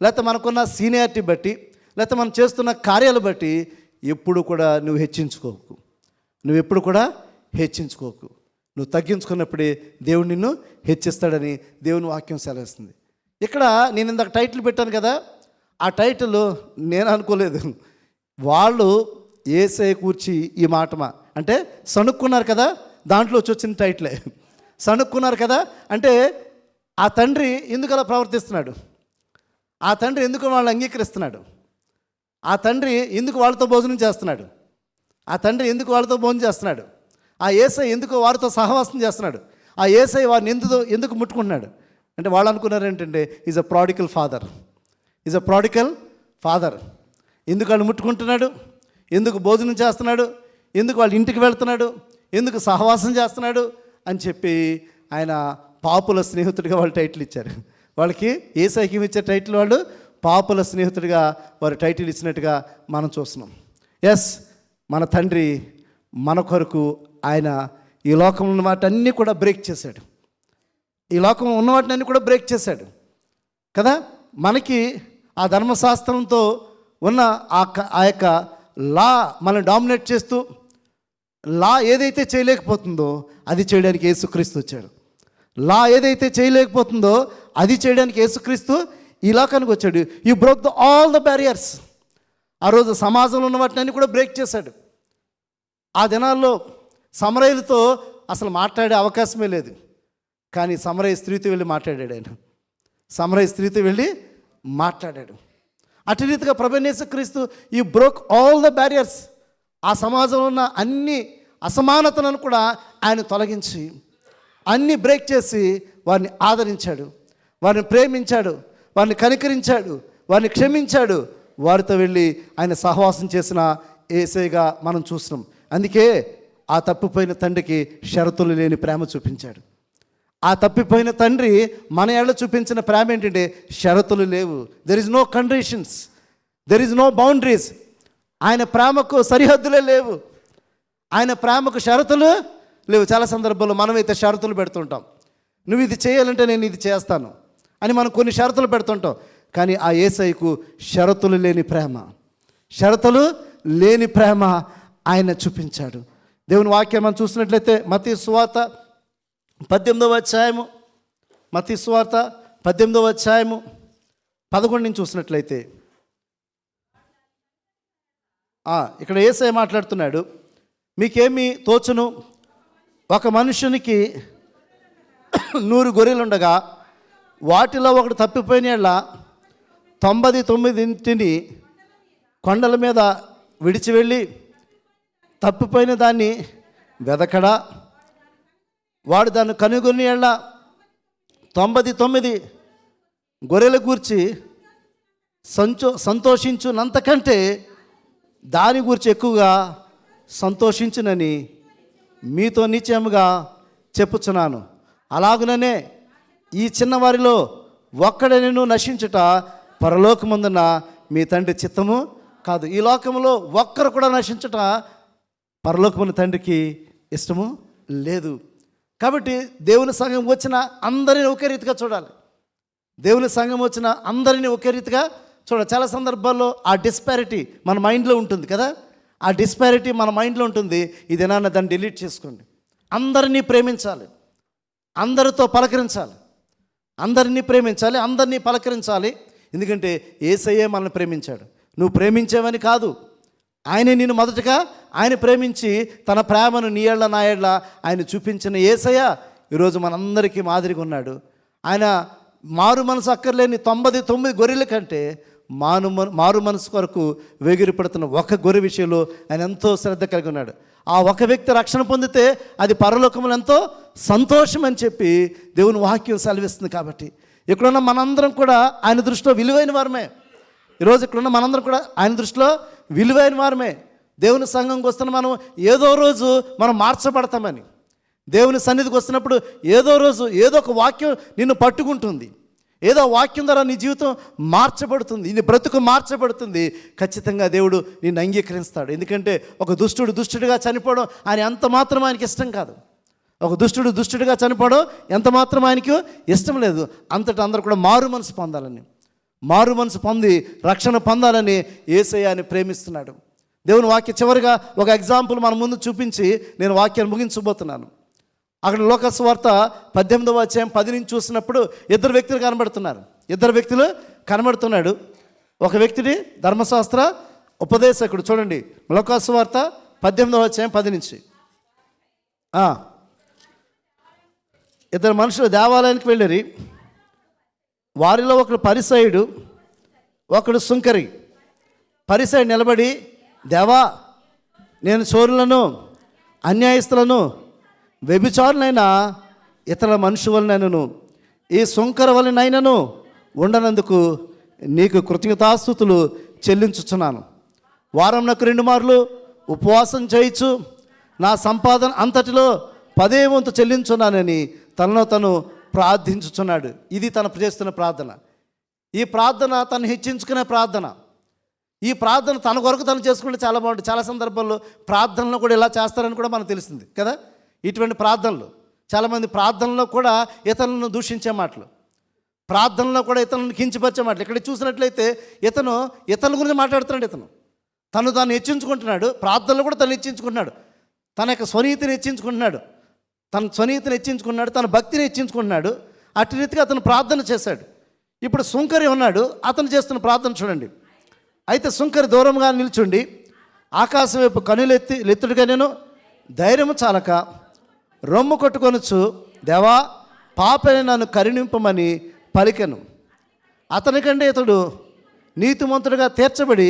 లేకపోతే మనకున్న సీనియారిటీ బట్టి, లేకపోతే మనం చేస్తున్న కార్యాలు బట్టి ఎప్పుడు కూడా నువ్వు హెచ్చించుకోకు. నువ్వు ఎప్పుడు కూడా హెచ్చించుకోకు. నువ్వు తగ్గించుకున్నప్పుడే దేవుడు నిన్ను హెచ్చిస్తాడని దేవుని వాక్యం సెలవిస్తుంది. ఇక్కడ నేను ఇందాక టైటిల్ పెట్టాను కదా, ఆ టైటిల్ నేను అనుకోలేదు. వాళ్ళు యేసయ్య కూర్చి ఈ మాటమా అంటే సణుక్కున్నారు కదా, దాంట్లో వచ్చిన టైటిలే. సణుక్కున్నారు కదా అంటే ఆ తండ్రి ఎందుకు అలా ప్రవర్తిస్తున్నాడు, ఆ తండ్రి ఎందుకు వాళ్ళని అంగీకరిస్తున్నాడు, ఆ తండ్రి ఎందుకు వాళ్ళతో భోజనం చేస్తున్నాడు, ఆ తండ్రి ఎందుకు వాళ్ళతో భోజనం చేస్తున్నాడు, ఆ యేసయ్య ఎందుకు వారితో సహవాసం చేస్తున్నాడు, ఆ యేసయ్య వారిని ఎందుకు ముట్టుకుంటున్నాడు అంటే వాళ్ళు అనుకున్నారు ఏంటంటే is a prodigal father, is a prodigal father. ఎందుకు వాళ్ళు ముట్టుకుంటున్నాడు, ఎందుకు భోజనం చేస్తున్నాడు, ఎందుకు వాళ్ళ ఇంటికి వెళ్తున్నాడు, ఎందుకు సహవాసం చేస్తున్నాడు అని చెప్పి ఆయన పాపుల స్నేహితుడిగా వాళ్ళు టైటిల్ ఇచ్చారు. వాళ్ళకి యేసయ్యకి ఇచ్చే టైటిల్ వాళ్ళు పాపుల స్నేహితుడిగా వారు టైటిల్ ఇచ్చినట్టుగా మనం చూస్తున్నాం. ఎస్, మన తండ్రి మన కొరకు ఆయన ఈ లోకంలో ఉన్న వాటన్నీ కూడా బ్రేక్ చేశాడు, ఈ లోకంలో ఉన్న వాటిని కూడా బ్రేక్ చేశాడు కదా. మనకి ఆ ధర్మశాస్త్రంతో ఉన్న ఆ యొక్క లా మనం డామినేట్ చేస్తూ, లా ఏదైతే చేయలేకపోతుందో అది చేయడానికి యేసుక్రీస్తు వచ్చాడు. లా ఏదైతే చేయలేకపోతుందో అది చేయడానికి యేసుక్రీస్తు ఈ లోకానికి వచ్చాడు. You broke all the barriers. ఆ రోజు సమాజంలో ఉన్న వాటిని కూడా బ్రేక్ చేశాడు. ఆ దినాల్లో సమరయులతో అసలు మాట్లాడే అవకాశమే లేదు, కానీ సమరయ స్త్రీతో వెళ్ళి మాట్లాడాడు. ఆయన సమరయ స్త్రీతో వెళ్ళి మాట్లాడాడు. అటు రీతిగా ప్రభువైన యేసుక్రీస్తు ఈ బ్రోక్ ఆల్ ద బ్యారియర్స్. ఆ సమాజంలో ఉన్న అన్ని అసమానతలను కూడా ఆయన తొలగించి అన్నీ బ్రేక్ చేసి వారిని ఆదరించాడు, వారిని ప్రేమించాడు, వారిని కనికరించాడు, వారిని క్షమించాడు. వారితో వెళ్ళి ఆయన సహవాసం చేసిన యేసయ్యగా మనం చూస్తున్నాం. అందుకే ఆ తప్పిపోయిన తండ్రికి షరతులు లేని ప్రేమ చూపించాడు. ఆ తప్పిపోయిన తండ్రి మన ఏళ్ళ చూపించిన ప్రేమ ఏంటంటే షరతులు లేవు. There is no conditions, there is no boundaries. ఆయన ప్రేమకు సరిహద్దులే లేవు, ఆయన ప్రేమకు షరతులు లేవు. చాలా సందర్భాల్లో మనమైతే షరతులు పెడుతుంటాం. నువ్వు ఇది చేయాలంటే నేను ఇది చేస్తాను అని మనం కొన్ని షరతులు పెడుతుంటాం. కానీ ఆ యేసయ్యకు షరతులు లేని ప్రేమ, షరతులు లేని ప్రేమ ఆయన చూపించాడు. దేవుని వాక్యం మనం చూసినట్లయితే మత్తయి సువార్త 18వ అధ్యాయము, మత్తయి సువార్త 18వ అధ్యాయము 11 నుంచి చూసినట్లయితే ఇక్కడ యేసయ్య మాట్లాడుతున్నాడు. మీకేమి తోచును? ఒక మనుషునికి 100 గొర్రెలుండగా వాటిలో ఒకటి తప్పిపోయిన యెడల 99 కొండల మీద విడిచి వెళ్ళి తప్పిపోయిన దాన్ని వెదకడా? వాడు దాన్ని కనుగొని యెడల 99 గొర్రెల గూర్చి సంతోషించునంతకంటే దాని గురించి ఎక్కువగా సంతోషించునని మీతో నిశ్చయముగా చెప్పుచున్నాను. అలాగుననే ఈ చిన్నవారిలో ఒక్కడనూ నశించుట పరలోకమందున మీ తండ్రి చిత్తము కాదు. ఈ లోకంలో ఒక్కరు కూడా నశించుట పరలోకమున్న తండ్రికి ఇష్టము లేదు. కాబట్టి దేవుని సంఘం వచ్చిన అందరిని ఒకే రీతిగా చూడాలి. దేవుని సంఘం వచ్చిన అందరినీ ఒకే రీతిగా చూడాలి. చాలా సందర్భాల్లో ఆ డిస్పారిటీ మన మైండ్లో ఉంటుంది కదా, ఆ డిస్పారిటీ మన మైండ్లో ఉంటుంది. ఇదేనా దాన్ని డిలీట్ చేసుకోండి. అందరినీ ప్రేమించాలి, అందరితో పలకరించాలి, అందరినీ ప్రేమించాలి, అందరినీ పలకరించాలి. ఎందుకంటే యేసయ్యే మనల్ని ప్రేమించాడు. నువ్వు ప్రేమించేవని కాదు, ఆయనే నిన్ను మొదటగా ఆయన ప్రేమించి తన ప్రేమను నీ ఏళ్ళ నా ఏళ్ళ ఆయన చూపించిన యేసయ్య ఈరోజు మనందరికీ మాదిరిగా ఉన్నాడు. ఆయన మారు మనసు అక్కర్లేని 99 గొర్రెల కంటే మారు మనసు కొరకు వేగిరిపడుతున్న ఒక గొర్రె విషయంలో ఆయన ఎంతో శ్రద్ధ కలిగి ఉన్నాడు. ఆ ఒక వ్యక్తి రక్షణ పొందితే అది పరలోకములు ఎంతో సంతోషం అని చెప్పి దేవుని వాక్యం సెలవిస్తుంది. కాబట్టి ఇక్కడున్న మనందరం కూడా ఆయన దృష్టిలో విలువైన వారమే. ఈరోజు ఇక్కడున్న మనందరం కూడా ఆయన దృష్టిలో విలువైన వారమే. దేవుని సంఘంకి వస్తున్న మనం ఏదో రోజు మనం మార్చబడతామని, దేవుని సన్నిధికి వస్తున్నప్పుడు ఏదో రోజు ఏదో ఒక వాక్యం నిన్ను పట్టుకుంటుంది, ఏదో వాక్యం ద్వారా నీ జీవితం మార్చబడుతుంది, నీ బ్రతుకు మార్చబడుతుంది. ఖచ్చితంగా దేవుడు నిన్ను అంగీకరిస్తాడు. ఎందుకంటే ఒక దుష్టుడిగా చనిపోవడం ఆయన ఎంత మాత్రం ఆయనకి ఇష్టం కాదు. ఒక దుష్టుడిగా చనిపోవడం ఎంత మాత్రం ఆయనకు ఇష్టం లేదు. అంతటా అందరూ కూడా మారు మనసు పొంది రక్షణ పొందాలని యేసయ్యని ప్రేమిస్తున్నాడు. దేవుని వాక్య చివరిగా ఒక ఎగ్జాంపుల్ మన ముందు చూపించి నేను వాక్యాన్ని ముగించబోతున్నాను. అక్కడ లోకసువార్త 18వ అధ్యాయం 10 నుంచి చూసినప్పుడు ఇద్దరు వ్యక్తులు కనబడుతున్నాడు. ఒక వ్యక్తిని ధర్మశాస్త్ర ఉపదేశకుడు. చూడండి లోకసువార్త 18వ అధ్యాయం 10 నుంచి. ఇద్దరు మనుషులు దేవాలయానికి వెళ్ళారు. వారిలో ఒకడు పరిసయుడు, ఒకడు సుంకరి. పరిసయుడు నిలబడి, దేవా, నేను చోరులను, అన్యాయస్తులను, వ్యభిచారులైన ఇతర మనుషుల వలనైనను ఈ సుంకర వలనైనను ఉండనందుకు నీకు కృతజ్ఞతాస్తుతులు చెల్లించుచున్నాను. వారంనకు 2 మార్లు ఉపవాసం చేయించు నా సంపాదన అంతటిలో 10వ వంతు చెల్లించున్నానని తనలో తను ప్రార్థించుచున్నాడు. ఇది తను చేస్తున్న ప్రార్థన. ఈ ప్రార్థన తను హెచ్చించుకునే ప్రార్థన. ఈ ప్రార్థన తన కొరకు తను చేసుకుంటే చాలా బాగుంటుంది. చాలా సందర్భాల్లో ప్రార్థనలో కూడా ఇలా చేస్తారని కూడా మనకు తెలిసింది కదా. ఇటువంటి ప్రార్థనలు చాలామంది ప్రార్థనలో కూడా ఇతరులను దూషించే మాటలు, ప్రార్థనలో కూడా ఇతరులను కించపరిచే మాటలు. ఇక్కడ చూసినట్లయితే ఇతరుల గురించి మాట్లాడుతున్నాడు. తాను హెచ్చించుకుంటున్నాడు. ప్రార్థనలో కూడా తను హెచ్చించుకుంటున్నాడు. తన యొక్క స్వనీతిని హెచ్చించుకుంటున్నాడు, తన భక్తిని హెచ్చించుకుంటున్నాడు. అటు రీతిగా అతను ప్రార్థన చేశాడు. ఇప్పుడు సుంకరి ఉన్నాడు, అతను చేస్తున్న ప్రార్థన చూడండి. అయితే సుంకరి దూరంగా నిల్చుండి ఆకాశం వైపు కనులెత్తుడిగా నేను ధైర్యము చాలక రొమ్ము కొట్టుకొనొచ్చు, దేవా, పాపని నన్ను కరుణింపమని పలికెను. అతనికంటే ఇతడు నీతిమంతుడిగా తీర్చబడి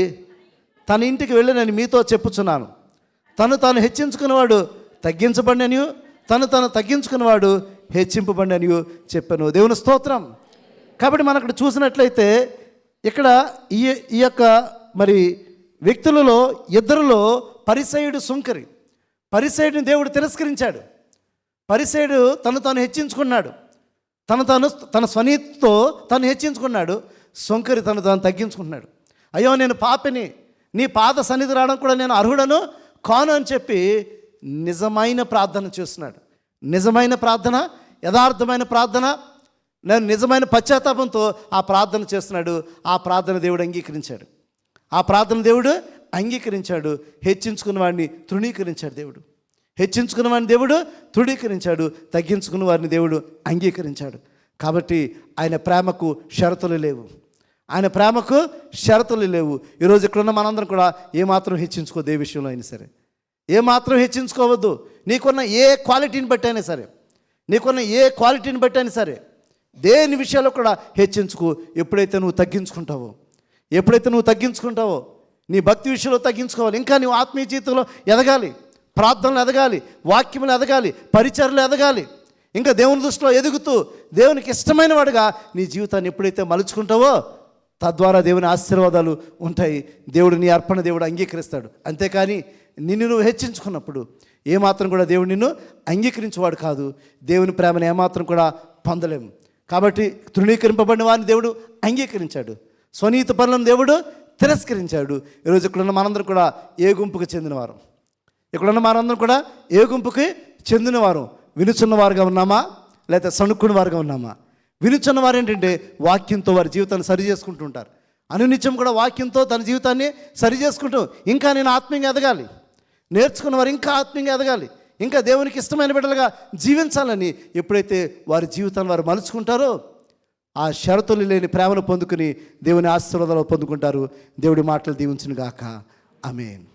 తన ఇంటికి వెళ్ళినని మీతో చెప్పుచున్నాను. తాను హెచ్చించుకున్నవాడు తగ్గించబడిననియు, తను తగ్గించుకున్నవాడు హెచ్చింపబడిననియు చెప్పాను. దేవుని స్తోత్రం. కాబట్టి మనం అక్కడ చూసినట్లయితే ఇక్కడ ఈ యొక్క మరి వ్యక్తులలో ఇద్దరిలో పరిసయుడు, సుంకరి. పరిసయుడిని దేవుడు తిరస్కరించాడు. పరిసయుడు తను హెచ్చించుకున్నాడు, తన స్వనీతితో తను హెచ్చించుకున్నాడు. సుంకరి తను తగ్గించుకున్నాడు. అయ్యో, నేను పాపిని, నీ పాద సన్నిధి రావడం కూడా నేను అర్హుడను కాను అని చెప్పి నిజమైన ప్రార్థన చేస్తున్నాడు. నిజమైన ప్రార్థన, యథార్థమైన ప్రార్థన, నేను నిజమైన పశ్చాత్తాపంతో ఆ ప్రార్థన చేస్తున్నాడు. ఆ ప్రార్థన దేవుడు అంగీకరించాడు. హెచ్చించుకున్న వాడిని తృణీకరించాడు. తగ్గించుకున్న వారిని దేవుడు అంగీకరించాడు. కాబట్టి ఆయన ప్రేమకు షరతులు లేవు. ఈరోజు ఇక్కడున్న మనందరం కూడా ఏమాత్రం హెచ్చించుకోదు. ఏ విషయంలో అయినా సరే, ఏమాత్రం హెచ్చించుకోవద్దు. నీకున్న ఏ క్వాలిటీని బట్టి అయినా సరే, నీకున్న ఏ క్వాలిటీని బట్టి అయినా సరే, దేని విషయాల్లో కూడా హెచ్చించుకు. ఎప్పుడైతే నువ్వు తగ్గించుకుంటావో, నీ భక్తి విషయంలో తగ్గించుకోవాలి. ఇంకా నువ్వు ఆత్మీయ జీవితంలో ఎదగాలి, ప్రార్థనలు ఎదగాలి, వాక్యములు ఎదగాలి, పరిచర్లు ఎదగాలి. ఇంకా దేవుని దృష్టిలో ఎదుగుతూ దేవునికి ఇష్టమైన వాడుగా నీ జీవితాన్ని ఎప్పుడైతే మలుచుకుంటావో, తద్వారా దేవుని ఆశీర్వాదాలు ఉంటాయి. దేవుడు నీ అర్పణ దేవుడు అంగీకరిస్తాడు. అంతేకాని నిన్ను నువ్వు హెచ్చించుకున్నప్పుడు ఏమాత్రం కూడా దేవుడు నిన్ను అంగీకరించేవాడు కాదు. దేవుని ప్రేమను ఏమాత్రం కూడా పొందలేము. కాబట్టి తృణీకరింపబడిన వారిని దేవుడు అంగీకరించాడు, స్వనీత పనులను దేవుడు తిరస్కరించాడు. ఈరోజు ఇక్కడున్న మనందరం కూడా ఏ గుంపుకు చెందినవారు? ఇక్కడున్న మనందరం కూడా ఏ గుంపుకి చెందినవారు? వినుచున్న వారుగా ఉన్నామా, లేకపోతే సణుక్కున్న వారుగా ఉన్నామా? వినుచున్న వారు ఏంటంటే వాక్యంతో వారి జీవితాన్ని సరి చేసుకుంటూ ఉంటారు. అనునిత్యం కూడా వాక్యంతో తన జీవితాన్ని సరి చేసుకుంటూ ఇంకా నేను ఆత్మీయంగా ఎదగాలి, నేర్చుకున్న వారు ఇంకా ఆత్మీయంగా ఎదగాలి, ఇంకా దేవునికి ఇష్టమైన బిడ్డలుగా జీవించాలని ఎప్పుడైతే వారి జీవితాన్ని వారు మలుచుకుంటారో, ఆ షరతులు లేని ప్రేమను పొందుకుని దేవుని ఆశీర్వాదాలు పొందుకుంటారు. దేవుడి మాటలు దీవించును గాక. ఆమేన్.